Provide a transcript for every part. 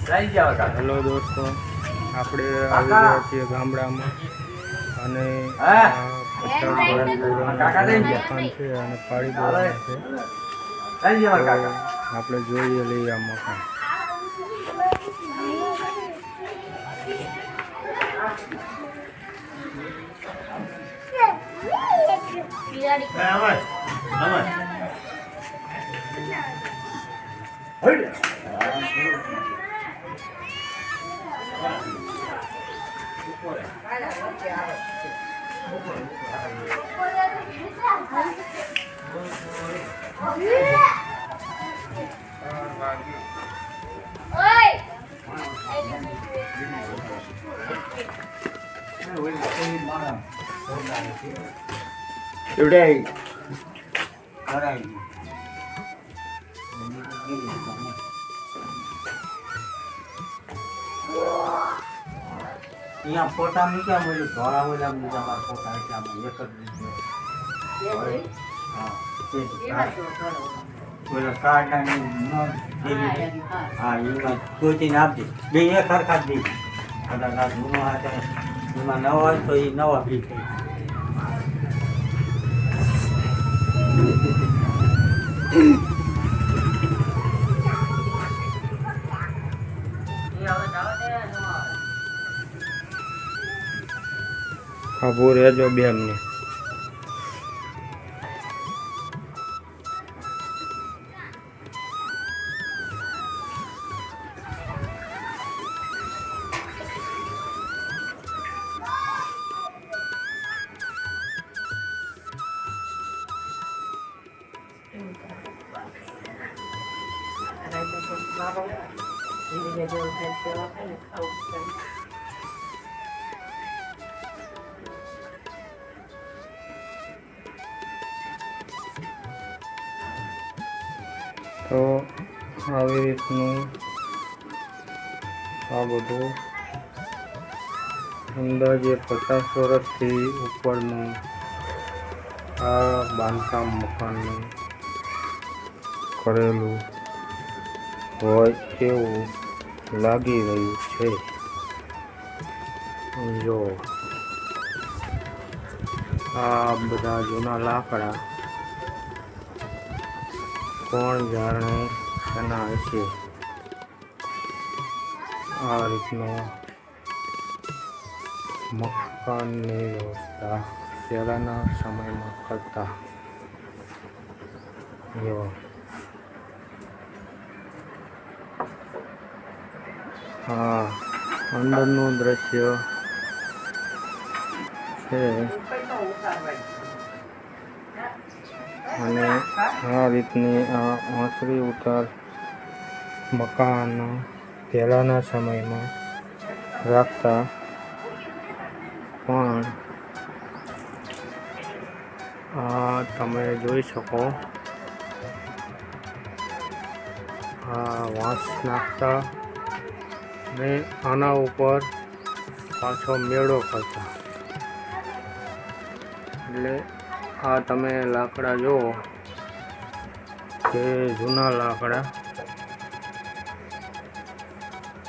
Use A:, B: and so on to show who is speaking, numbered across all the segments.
A: Hello દોસ્તો, આપણે આવી ગયા છીએ ગામડામાં અને 50 વર્ષ પુરાણું મકાન છે અને પાડી દેવાના છે. આપણે જોઈએ લઈએ આ મકાન.
B: यहाँ फोटा में क्या बोले धोड़ा बोला मुझे हमारा फोटा है क्या मैं ये कर दीजिए हाँ बोला कार्ड नहीं हाँ ये मैं दो तीन आप दी बे ये खर खा दी अगर ना दोनों आते हैं मैं नवा तो ये नवा भी थे
A: આબુ રહેજો બેન ને. તો આવી રીતનું આ બધું અંદાજે 50 વર્ષથી ઉપરનું આ બાંધકામ મકાનનું કરેલું હોય એવું લાગી રહ્યું છે. જો આ બધા જૂના લાકડા કોણ જાણે શેના હશે. આ રીતનો મકાનની વ્યવસ્થા પહેલાંના સમયમાં કરતા. જો હા અંદરનું દ્રશ્ય છે અને આ રીતની આ ઓસરી ઉતાર મકાન પહેલાંના સમયમાં રાખતા. પણ આ તમે જોઈ શકો આ વાંસ નાખતા ને આના ઉપર પાછો મેળો કરતા. એટલે આ તમે લાકડા જુઓ કે જૂના લાકડા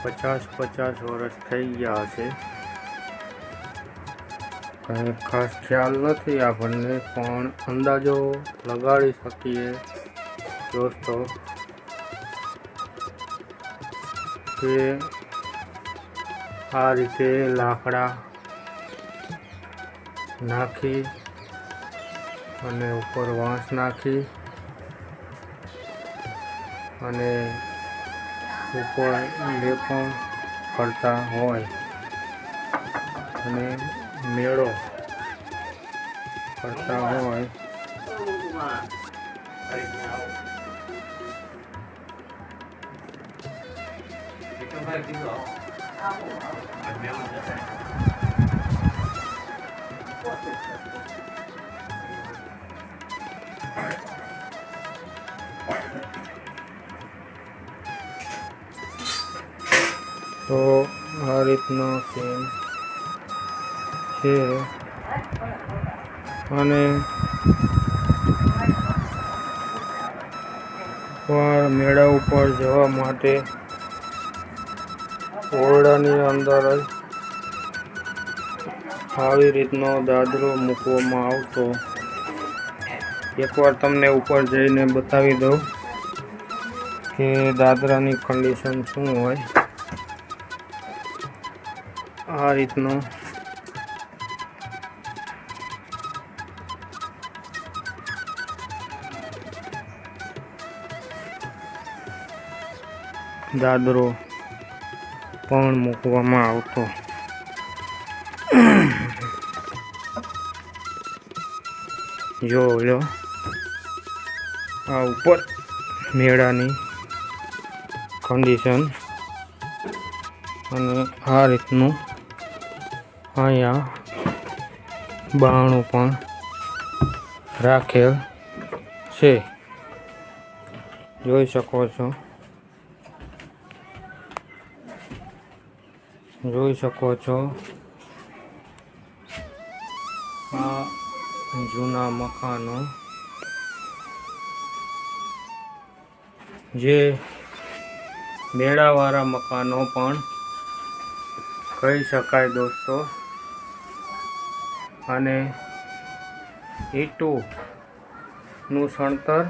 A: 50 વર્ષ થઈ ગયા હશે. કંઈ ખાસ ખ્યાલ નથી આપણને, પણ અંદાજો લગાડી શકીએ દોસ્તો કે આ રીતે લાકડા નાખી અને ઉપર વાંસ નાખી અને ઉપર લેપણ કરતા હોય અને મેળો કરતા હોય. તો આ રીતનો સીન છે અને મેળા ઉપર જવા માટે ઓરડાની અંદર જ આવી રીતનો દાદરો મૂકવામાં આવતો. એકવાર તમને ઉપર જઈને બતાવી દઉં કે દાદરાની કન્ડિશન શું હોય. આ રીતનો દાદરો પણ મૂકવામાં આવતો. જો લો આ ઉપર મેળાની કન્ડિશન અને આ રીતનું અહીંયા બારણું પણ રાખેલ છે, જોઈ શકો છો. આ જૂના મકાનો જે મેળાવાળા મકાનો પણ કહી શકાય દોસ્તો. અને ઈંટનું સણતર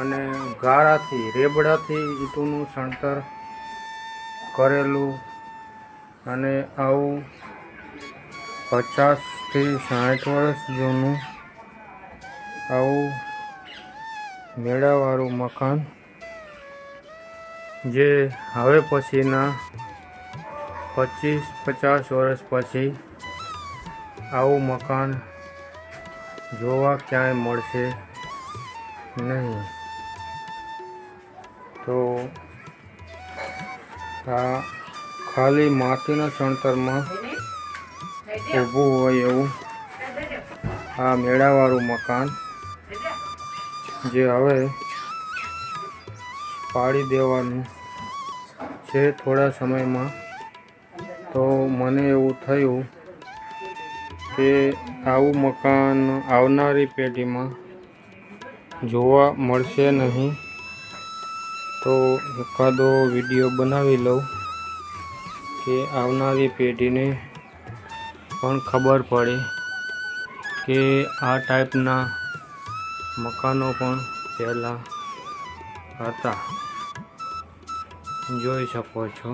A: અને ગાળાથી રેબડાથી ઈંટનું સણતર કરેલું અને આવું 50 થી 60 વર્ષ જૂનું આવું મેળાવાળું મકાન, જે હવે પછીના 25-50 વર્ષ પછી આવું મકાન જોવા ક્યાંય મળશે નહીં. તો આ ખાલી માટીના ચણતરમાં ઊભું હોય એવું આ મેળાવાળું મકાન, જે હવે પાડી દેવાનું છે થોડા સમયમાં. તો મને એવું થયું કે આવું મકાન આવનારી પેઢીમાં જોવા મળશે નહીં, તો એકાદો વિડીયો બનાવી લઉં કે આવનારી પેઢીને પણ ખબર પડે કે આ ટાઈપના મકાનો પણ પહેલાં હતા. જોઈ શકો છો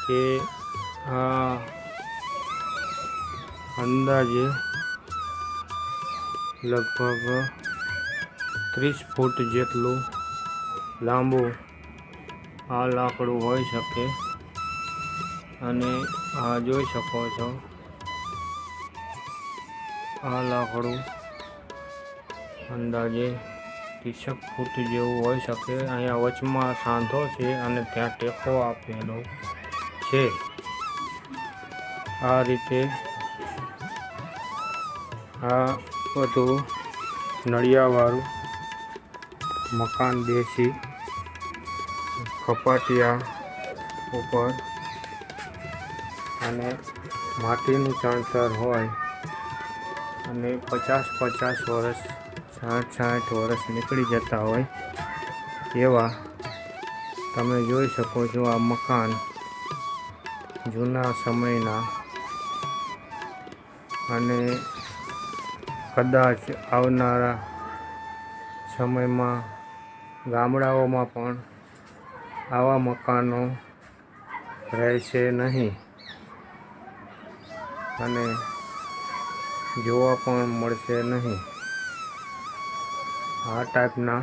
A: કે આ અંદાજે લગભગ 30 ફૂટ જેટલું લાંબુ આ લાકડું હોઈ શકે. અને આ જોઈ શકો છો આ લાકડું અંદાજે 30 ફૂટ જેવું હોઈ શકે. અહીંયા વચમાં સાંધો છે અને ત્યાં ટેકો આપેલો છે. આ રીતે આ બધું નળિયાવાળું મકાન, દેશી કપાટિયા ઉપર અને માટીનું ચણતર હોય અને 50-50 વર્ષ 60 વર્ષ નીકળી જતા હોય એવા તમે જોઈ શકો છો. આ મકાન જૂના સમયના અને કદાચ આવનારા સમયમાં ગામડાઓમાં પણ આવા મકાનો રહેશે નહીં અને જોવા પણ મળશે નહીં. આ ટાઈપના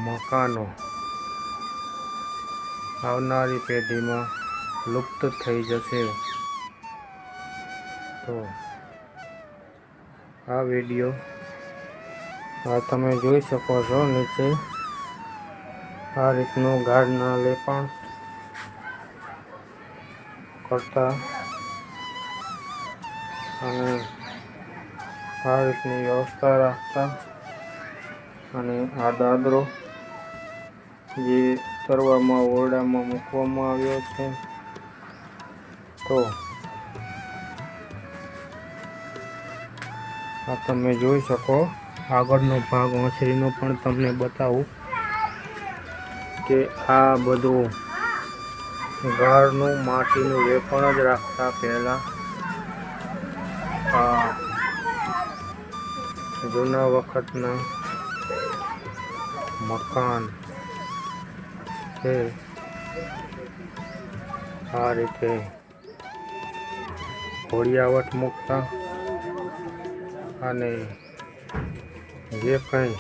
A: મકાનો આવનારી પેઢીમાં લુપ્ત થઈ જશે. તો આ વિડીયો આ તમે જોઈ શકો છો. નીચે આ રીતનું ગાર્ડના લેપણ કરતા અને આ રીતની વ્યવસ્થા રાખતા અને આ દાદરો જે તરવામાં ઓરડામાં મૂકવામાં આવ્યો છે. તો આ તમે જોઈ શકો. આગળનો ભાગ ઓસરીનો પણ તમને બતાવું કે આ બધું ઘરનું માટીનું લેપણ જ રાખતા પહેલાં. આ જૂના વખતના મકાન છે. આ રીતે ઘોડિયાવટ મૂકતા અને જે કંઈ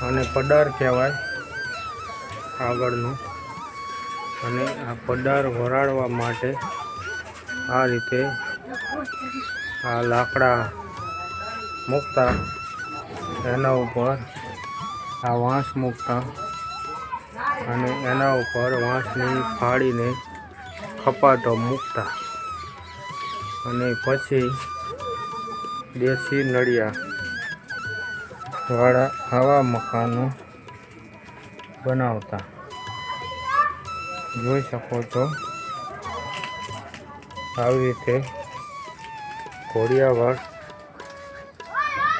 A: આને પડાર કહેવાય આગળનું, અને આ પડાર વરાળવા માટે આ રીતે આ લાકડા મૂકતા, એના ઉપર આ વાંસ મૂકતા અને એના ઉપર વાંસની ફાડીને ખપાટો મૂકતા અને પછી દેશી નળિયા વાળા આવા મકાનો બનાવતા. જોઈ શકો છો આવી રીતે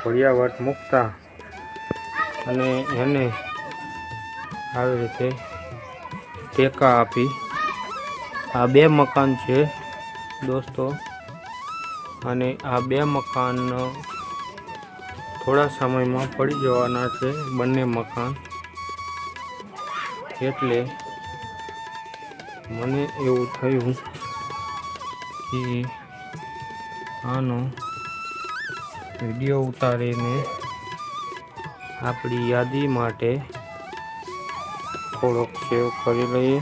A: ઘોડિયાવટ મૂકતા અને એને આવી રીતે ટેકા આપી. આ 2 મકાન છે દોસ્તો, અને આ 2 મકાન થોડા સમયમાં પડી જવાના છે, બંને મકાન. એટલે મને એવું થયું કે આનો વિડીયો ઉતારીને આપણી યાદી માટે થોડોક સેવ કરી લઈએ.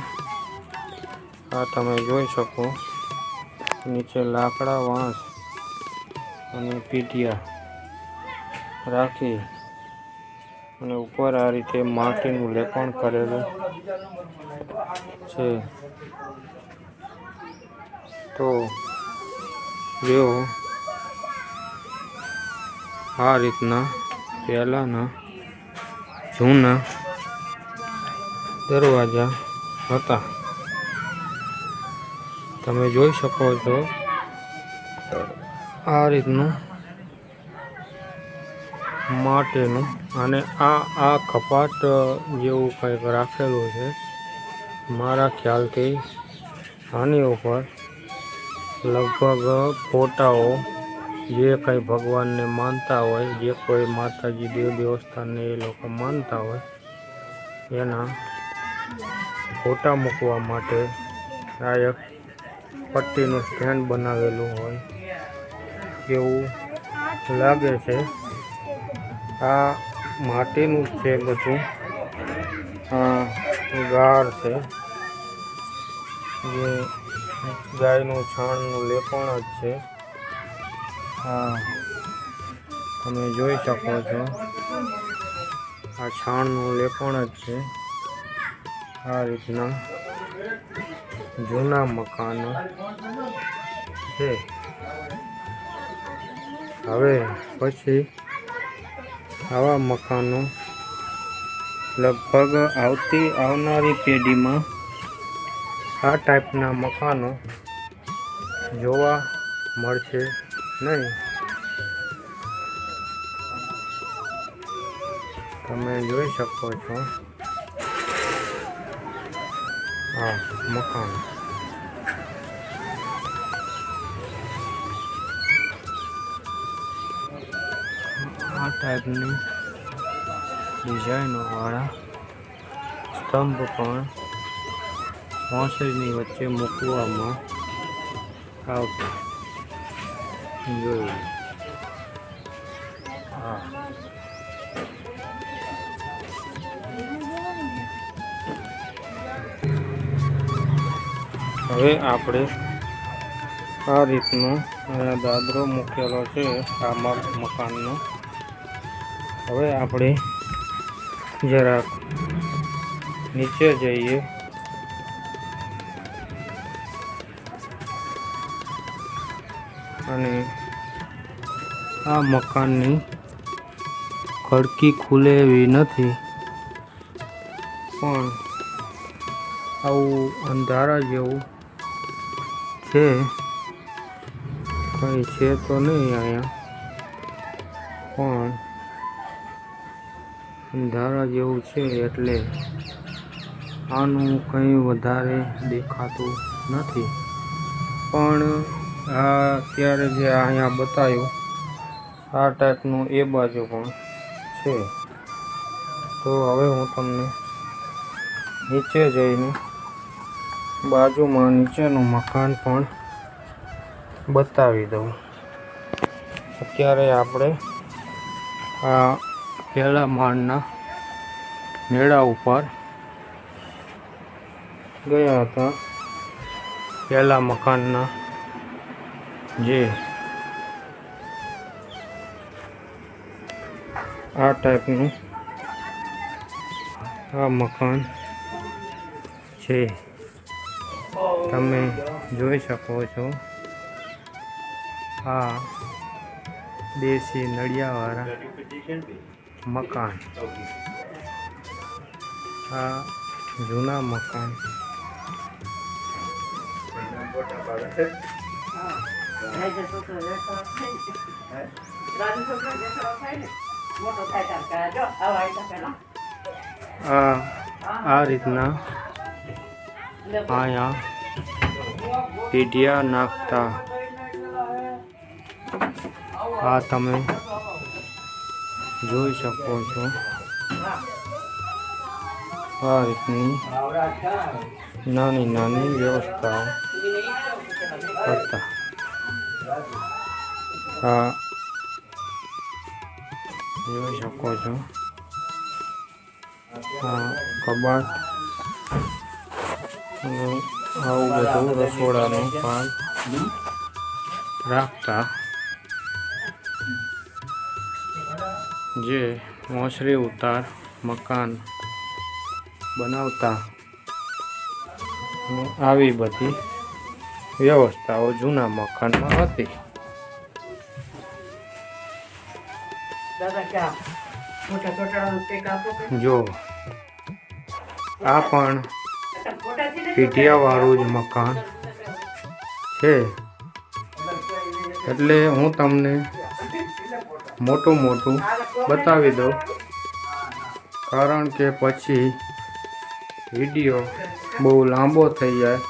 A: આ તમે જોઈ શકો નીચે લાકડા, વાંસ અને પીટિયા રાખી અને ઉપર આ રીતે માટીનું લેપણ કરેલું છે. તો જો આ રીતના પહેલાંના જૂના દરવાજા હતા. તમે જોઈ શકો છો આ રીતનું માટીનું, અને આ કપાટ જેવું કંઈક રાખેલું છે. મારા ખ્યાલથી આની ઉપર લગભગ ફોટાઓ, જે કંઈ ભગવાનને માનતા હોય, જે કોઈ માતાજી દેવ દેવસ્થાનને એ લોકો માનતા હોય, એના ફોટા મૂકવા માટે આ એક પટ્ટીનું સ્ટેન્ડ બનાવેલું હોય એવું લાગે છે. આ માટીનું જ છે બધું. આ ગાર છે, જે ગાયનું છાણનું લેપણ જ છે. હા, તમે જોઈ શકો છો આ છાણનું લેપણ જ છે. આ રીતના જૂના મકાનો છે. હવે પછી આવા મકાનો લગભગ આવનારી પેઢીમાં આ ટાઈપના મકાનો જોવા મળશે નહીં. તમે જોઈ શકો છો આ મકાન. આ ટાઈપની ડિઝાઇનો વાળા સ્તંભ પણ વાંસળીની વચ્ચે મૂકવામાં આવતા જોયું. હા, હવે આપણે આ રીતનો દાદરો મૂકેલો છે આ મકાનનો. હવે આપણે જરાક નીચે જઈએ અને આ મકાનની ખડકી ખુલે એવી નથી, પણ આવું અંધારા જેવું છે. કંઈ છે તો નહીં અહીંયા, પણ અંધારા જેવું છે એટલે આનું કંઈ વધારે દેખાતું નથી, પણ આ અત્યારે જે અહીંયા બતાવ્યું આ ટાઈપનું એ બાજુ પણ છે. તો હવે હું તમને નીચે જઈને બાજુમાં નીચેનું મકાન પણ બતાવી દઉં. અત્યારે આપણે આ પહેલા માળના મેળા ઉપર ગયા હતા. પહેલા મકાનના જે આ ટાઈપનું આ મકાન છે, તમે જોઈ શકો છો. આ દેશી નળિયાવાળા મકાન, આ જૂના મકાન. આ રીતના અહીંયા પીઢિયા નાખતા. આ તમે જોઈ શકો છો. આ રીતની નાની નાની વ્યવસ્થાઓ કરતા. આ જોઈ શકો છો. આ કબાટ અને આવું બધું રસોડાનું કામ રાખતા. જે મોસરી ઉતાર મકાન બનાવતા. અને આવી બધી વ્યવસ્થાઓ જૂના મકાનમાં હતી. જો આ પણ પીઢિયાવાળું જ મકાન છે, એટલે હું તમને મોટું મોટું બતાવી દઉં, કારણ કે પછી વિડીયો બહુ લાંબો થઈ જાય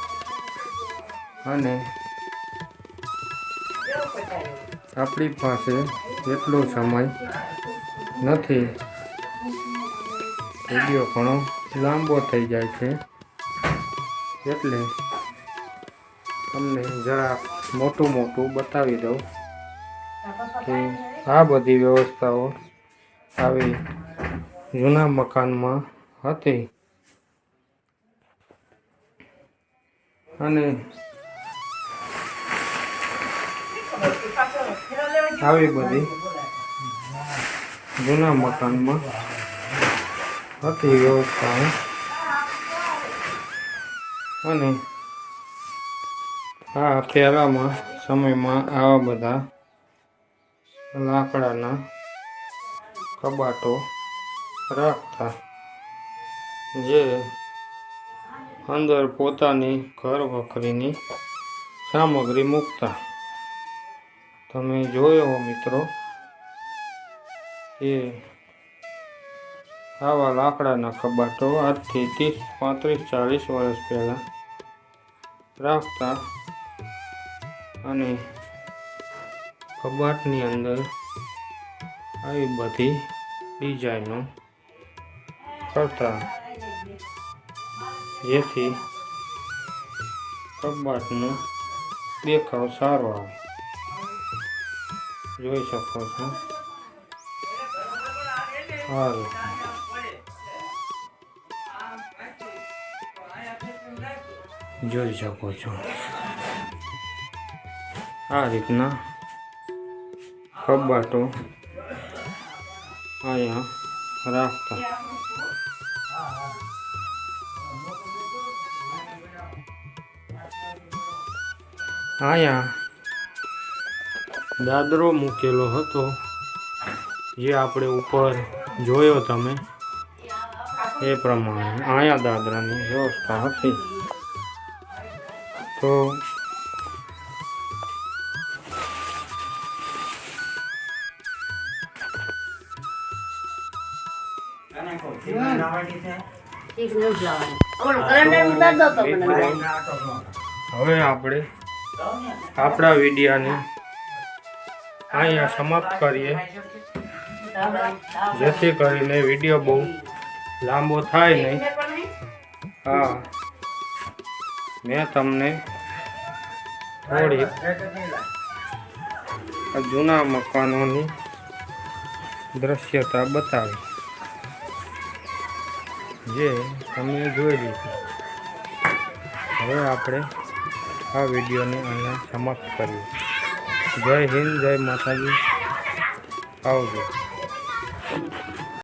A: અને આપણી પાસે એટલો સમય નથી. વિડીયો ઘણો લાંબો થઈ જાય છે, એટલે તમને જરા મોટું મોટું બતાવી દઉં કે આ બધી વ્યવસ્થાઓ આવી જૂના મકાનમાં હતી. અને આવી બધી જૂના મકાનમાં હતી વ્યવસ્થાઓ. અને આ પહેલામાં સમયમાં આવા બધા લાકડાના કબાટો રાખતા, જે અંદર પોતાની ઘર વખરીની સામગ્રી મૂકતા. તમે જોયો મિત્રો કે આવા લાકડાના કબાટો આજથી 30, 35, 40 વર્ષ પહેલાં રાખતા. અને કબાટની અંદર આવી બધી ડિઝાઇનો કરતા, જેથી કબાટનો દેખાવ સારો આવે. જોઈ શકો છો. આ જોઈ શકો છો. આ રીતના કબાટો અહીંયા રાખતા. અહીંયા દાદરો મૂકેલો હતો, જે આપણે ઉપર જોયો તમે એ પ્રમાણે અહીંયા દાદરાની વ્યવસ્થા હતી. તો
B: એક
A: હવે આપણે આપણા વિડીયાને અહીંયા સમાપ્ત કરીએ, જેથી કરીને વિડીયો બહુ લાંબો થાય નહીં. હા, મેં તમને થોડી જૂના મકાનોની દ્રશ્યતા બતાવી, જે તમે જોઈ લીધી. હવે આપણે આ વિડીયોને અહીંયા સમાપ્ત કરીએ. જય હિન્દ, જય માતાજી, આવજો.